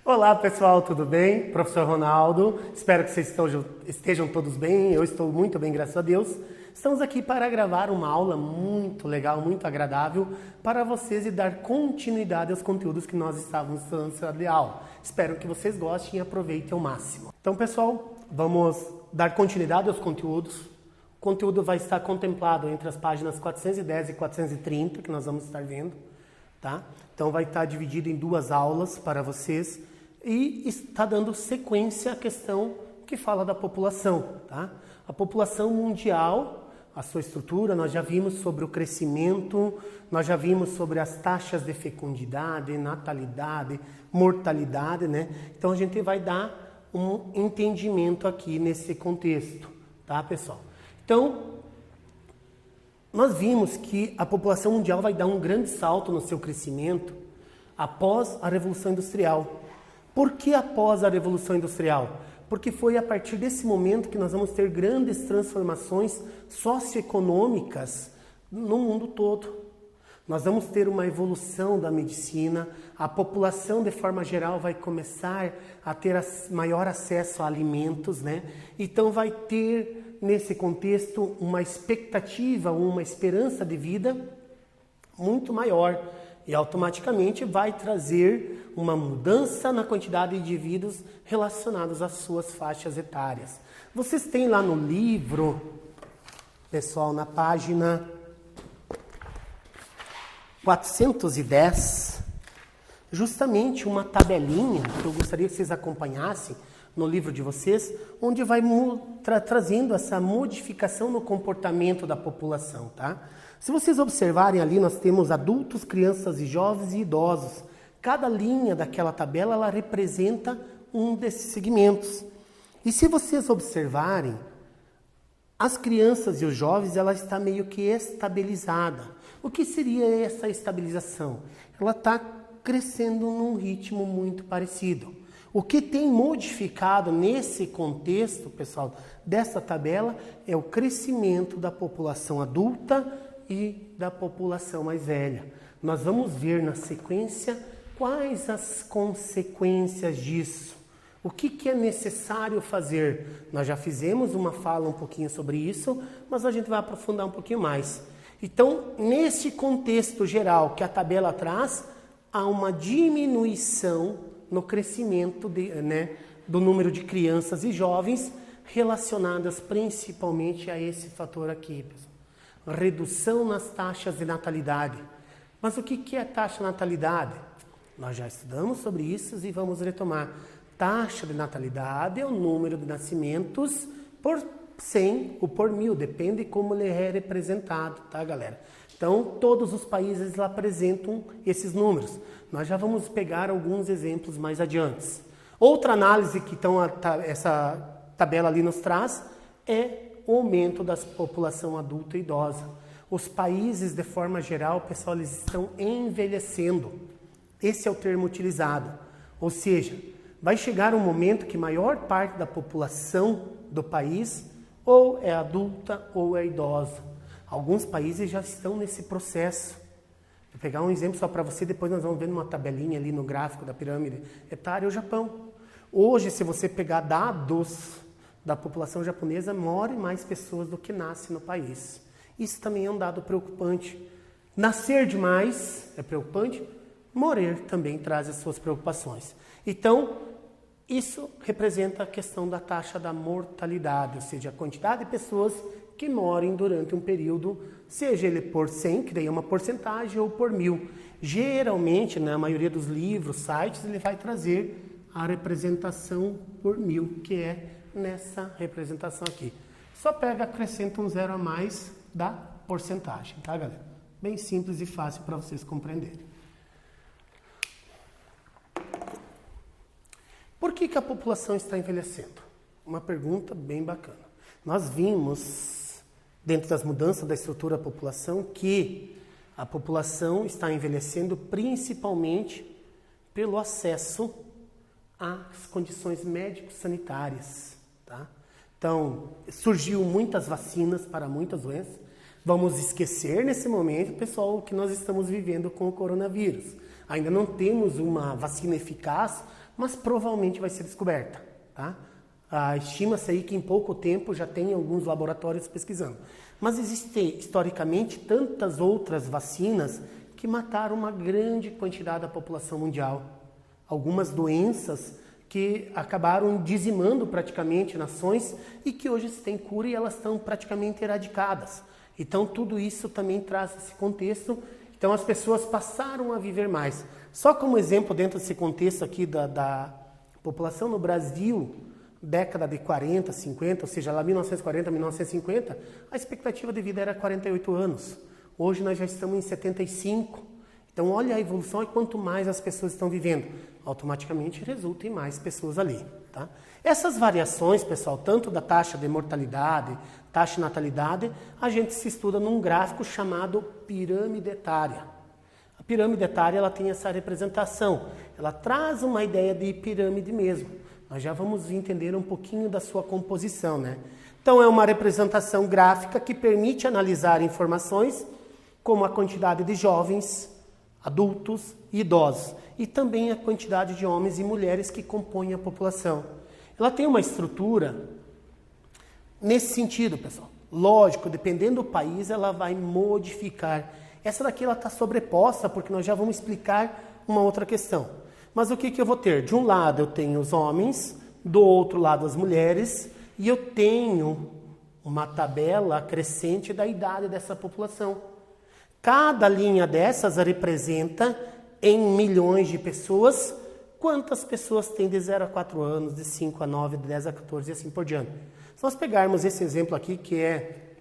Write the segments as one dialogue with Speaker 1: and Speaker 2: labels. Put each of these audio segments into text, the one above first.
Speaker 1: Olá pessoal, tudo bem? Professor Ronaldo, espero que vocês estejam todos bem, eu estou muito bem, graças a Deus. Estamos aqui para gravar uma aula muito legal, muito agradável para vocês e dar continuidade aos conteúdos que nós estávamos estudando na sala de aula. Espero que vocês gostem e aproveitem ao máximo. Então pessoal, vamos dar continuidade aos conteúdos. O conteúdo vai estar contemplado entre as páginas 410 e 430, que nós vamos estar vendo. Tá? Então vai estar dividido em duas aulas para vocês e está dando sequência à questão que fala da população. Tá? A população mundial, a sua estrutura, nós já vimos sobre o crescimento, nós já vimos sobre as taxas de fecundidade, natalidade, mortalidade, né? Então a gente vai dar um entendimento aqui nesse contexto, tá pessoal? Então, nós vimos que a população mundial vai dar um grande salto no seu crescimento após a Revolução Industrial. Por que após a Revolução Industrial? Porque foi a partir desse momento que nós vamos ter grandes transformações socioeconômicas no mundo todo. Nós vamos ter uma evolução da medicina, a população de forma geral vai começar a ter maior acesso a alimentos, né? Então vai ter nesse contexto uma expectativa, uma esperança de vida muito maior e automaticamente vai trazer uma mudança na quantidade de indivíduos relacionados às suas faixas etárias. Vocês têm lá no livro, pessoal, na página 410, justamente uma tabelinha que eu gostaria que vocês acompanhassem no livro de vocês, onde vai trazendo essa modificação no comportamento da população, tá? Se vocês observarem ali, nós temos adultos, crianças e jovens e idosos. Cada linha daquela tabela, ela representa um desses segmentos. E se vocês observarem, as crianças e os jovens, ela está meio que estabilizada. O que seria essa estabilização? Ela está crescendo num ritmo muito parecido. O que tem modificado nesse contexto, pessoal, dessa tabela, é o crescimento da população adulta e da população mais velha. Nós vamos ver na sequência quais as consequências disso. O que é necessário fazer? Nós já fizemos uma fala um pouquinho sobre isso, mas a gente vai aprofundar um pouquinho mais. Então, nesse contexto geral que a tabela traz, há uma diminuição no crescimento do número de crianças e jovens relacionadas principalmente a esse fator aqui, pessoal. Redução nas taxas de natalidade. Mas o que é taxa de natalidade? Nós já estudamos sobre isso e vamos retomar. Taxa de natalidade é o número de nascimentos por 100 ou por 1000, depende como ele é representado, tá, galera? Então, todos os países lá apresentam esses números. Nós já vamos pegar alguns exemplos mais adiante. Outra análise que essa tabela ali nos traz é o aumento da população adulta e idosa. Os países, de forma geral, pessoal, eles estão envelhecendo. Esse é o termo utilizado. Ou seja, vai chegar um momento que a maior parte da população do país ou é adulta ou é idosa. Alguns países já estão nesse processo. Vou pegar um exemplo só para você, depois nós vamos ver numa tabelinha ali no gráfico da pirâmide etária, o Japão. Hoje, se você pegar dados da população japonesa, morrem mais pessoas do que nascem no país. Isso também é um dado preocupante. Nascer demais é preocupante, morrer também traz as suas preocupações. Então, isso representa a questão da taxa da mortalidade, ou seja, a quantidade de pessoas que morrem durante um período, seja ele por 100, que daí é uma porcentagem, ou por 1000. Geralmente, na maioria dos livros, sites, ele vai trazer a representação por 1000, que é nessa representação aqui. Só pega, acrescenta um zero a mais da porcentagem, tá, galera? Bem simples e fácil para vocês compreenderem. Por que a população está envelhecendo? Uma pergunta bem bacana. Nós vimos, dentro das mudanças da estrutura da população, que a população está envelhecendo principalmente pelo acesso às condições médico-sanitárias. Tá? Então, surgiu muitas vacinas para muitas doenças. Vamos esquecer nesse momento, pessoal, o que nós estamos vivendo com o coronavírus. Ainda não temos uma vacina eficaz mas provavelmente vai ser descoberta, tá? Estima-se aí que em pouco tempo já tem alguns laboratórios pesquisando. Mas existem, historicamente, tantas outras vacinas que mataram uma grande quantidade da população mundial. Algumas doenças que acabaram dizimando praticamente nações e que hoje se tem cura e elas estão praticamente erradicadas. Então, tudo isso também traz esse contexto. Então, as pessoas passaram a viver mais. Só como exemplo, dentro desse contexto aqui da população no Brasil, década de 40, 50, ou seja, lá 1940, 1950, a expectativa de vida era 48 anos. Hoje nós já estamos em 75. Então, olha a evolução e quanto mais as pessoas estão vivendo, automaticamente resulta em mais pessoas ali, tá? Essas variações, pessoal, tanto da taxa de mortalidade, taxa de natalidade, a gente se estuda num gráfico chamado pirâmide etária. A pirâmide etária, ela tem essa representação, ela traz uma ideia de pirâmide mesmo. Nós já vamos entender um pouquinho da sua composição, né? Então, é uma representação gráfica que permite analisar informações como a quantidade de jovens, adultos e idosos, e também a quantidade de homens e mulheres que compõem a população. Ela tem uma estrutura nesse sentido, pessoal. Lógico, dependendo do país, ela vai modificar. Essa daqui ela está sobreposta, porque nós já vamos explicar uma outra questão. Mas o que eu vou ter? De um lado eu tenho os homens, do outro lado as mulheres, e eu tenho uma tabela crescente da idade dessa população. Cada linha dessas representa, em milhões de pessoas, quantas pessoas têm de 0 a 4 anos, de 5 a 9, de 10 a 14 e assim por diante. Se nós pegarmos esse exemplo aqui, que é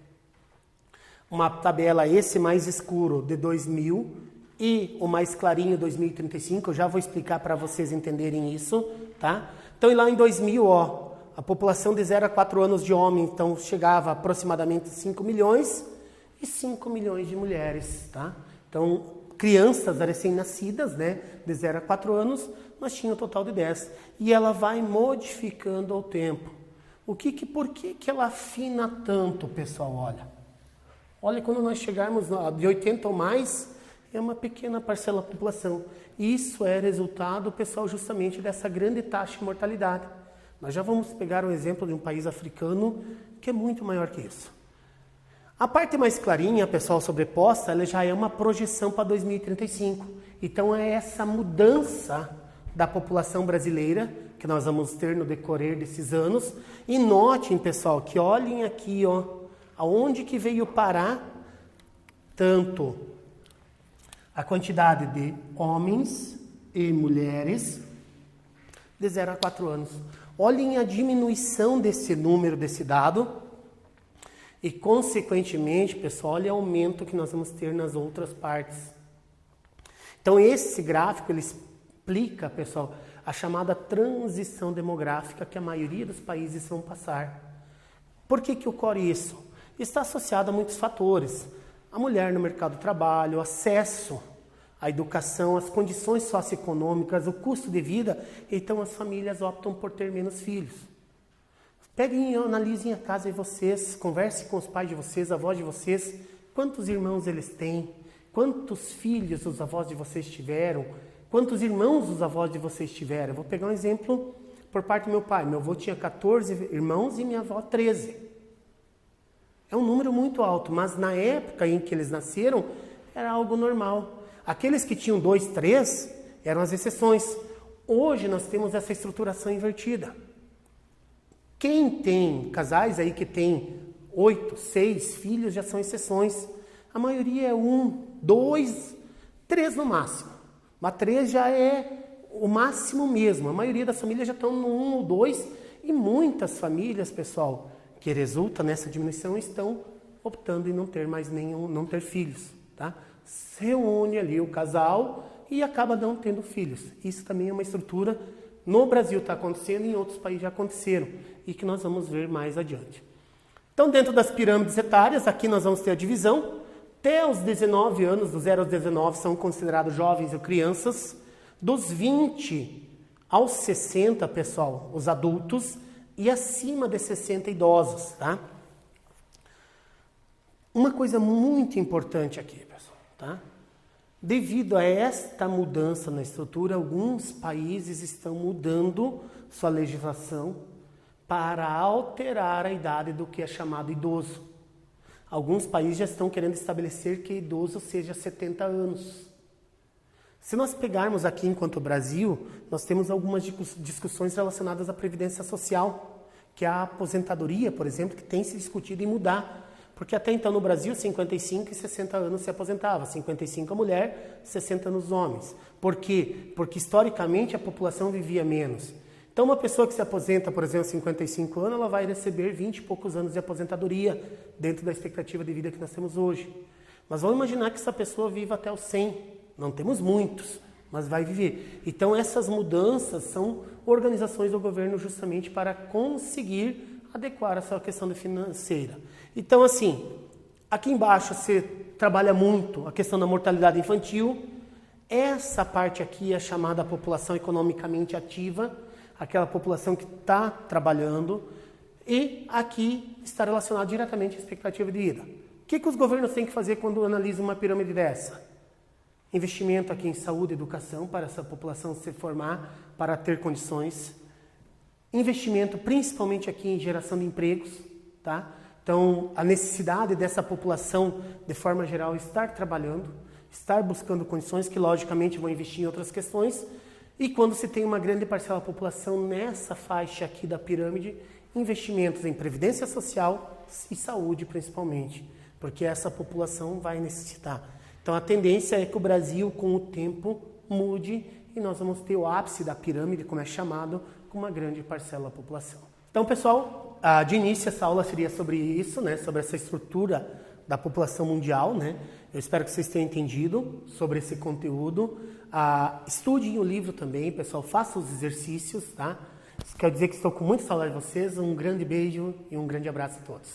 Speaker 1: uma tabela, esse mais escuro, de 2000, e o mais clarinho, 2035, eu já vou explicar para vocês entenderem isso, tá? Então, e lá em 2000, a população de 0 a 4 anos de homens, então, chegava a aproximadamente 5 milhões e 5 milhões de mulheres, tá? Então, crianças recém-nascidas, né, de 0 a 4 anos, nós tínhamos um total de 10. E ela vai modificando ao tempo. Por que ela afina tanto, pessoal? Olha, quando nós chegarmos de 80 ou mais, é uma pequena parcela da população. Isso é resultado, pessoal, justamente dessa grande taxa de mortalidade. Nós já vamos pegar um exemplo de um país africano que é muito maior que isso. A parte mais clarinha, pessoal, sobreposta, ela já é uma projeção para 2035. Então, é essa mudança da população brasileira que nós vamos ter no decorrer desses anos. E notem, pessoal, que olhem aqui, aonde que veio parar tanto a quantidade de homens e mulheres de 0 a 4 anos. Olhem a diminuição desse número, desse dado, e, consequentemente, pessoal, olha o aumento que nós vamos ter nas outras partes. Então, esse gráfico, ele explica, pessoal, a chamada transição demográfica que a maioria dos países vão passar. Por que ocorre isso? Está associado a muitos fatores. A mulher no mercado de trabalho, o acesso à educação, as condições socioeconômicas, o custo de vida, então as famílias optam por ter menos filhos. Peguem e analisem a casa de vocês, conversem com os pais de vocês, avós de vocês, quantos irmãos eles têm, quantos filhos os avós de vocês tiveram, quantos irmãos os avós de vocês tiveram. Eu vou pegar um exemplo por parte do meu pai. Meu avô tinha 14 irmãos e minha avó 13. É um número muito alto, mas na época em que eles nasceram, era algo normal. Aqueles que tinham 2, 3 eram as exceções. Hoje nós temos essa estruturação invertida. Quem tem casais aí que tem 8, 6 filhos já são exceções. A maioria é 1, 2, 3 no máximo. Mas 3 já é o máximo mesmo. A maioria das famílias já estão no 1 ou 2 e muitas famílias, pessoal, que resulta nessa diminuição, estão optando em não ter mais não ter filhos, tá? Se reúne ali o casal e acaba não tendo filhos. Isso também é uma estrutura, no Brasil está acontecendo e em outros países já aconteceram, e que nós vamos ver mais adiante. Então, dentro das pirâmides etárias, aqui nós vamos ter a divisão. Até os 19 anos, dos 0 aos 19, são considerados jovens ou crianças. Dos 20 aos 60, pessoal, os adultos, e acima de 60 idosos, tá? Uma coisa muito importante aqui, pessoal, tá? Devido a esta mudança na estrutura, alguns países estão mudando sua legislação para alterar a idade do que é chamado idoso. Alguns países já estão querendo estabelecer que idoso seja 70 anos. Se nós pegarmos aqui enquanto Brasil, nós temos algumas discussões relacionadas à previdência social, que é a aposentadoria, por exemplo, que tem se discutido em mudar. Porque até então no Brasil, 55 e 60 anos se aposentava. 55 a mulher, 60 anos os homens. Por quê? Porque historicamente a população vivia menos. Então uma pessoa que se aposenta, por exemplo, 55 anos, ela vai receber 20 e poucos anos de aposentadoria dentro da expectativa de vida que nós temos hoje. Mas vamos imaginar que essa pessoa viva até os 100. Não temos muitos, mas vai viver. Então essas mudanças são organizações do governo justamente para conseguir adequar essa questão financeira. Então, assim, aqui embaixo você trabalha muito a questão da mortalidade infantil. Essa parte aqui é chamada população economicamente ativa, aquela população que está trabalhando, e aqui está relacionado diretamente à expectativa de vida. O que os governos têm que fazer quando analisam uma pirâmide dessa? Investimento aqui em saúde e educação para essa população se formar, para ter condições. Investimento principalmente aqui em geração de empregos, tá? Então, a necessidade dessa população, de forma geral, estar trabalhando, estar buscando condições que, logicamente, vão investir em outras questões. E quando se tem uma grande parcela da população nessa faixa aqui da pirâmide, investimentos em previdência social e saúde, principalmente, porque essa população vai necessitar. Então, a tendência é que o Brasil, com o tempo, mude e nós vamos ter o ápice da pirâmide, como é chamado, com uma grande parcela da população. Então, pessoal, de início essa aula seria sobre isso, né, sobre essa estrutura da população mundial, né? Eu espero que vocês tenham entendido sobre esse conteúdo. Estudem o livro também, pessoal, façam os exercícios, tá? Isso quer dizer que estou com muita saudade de vocês. Um grande beijo e um grande abraço a todos.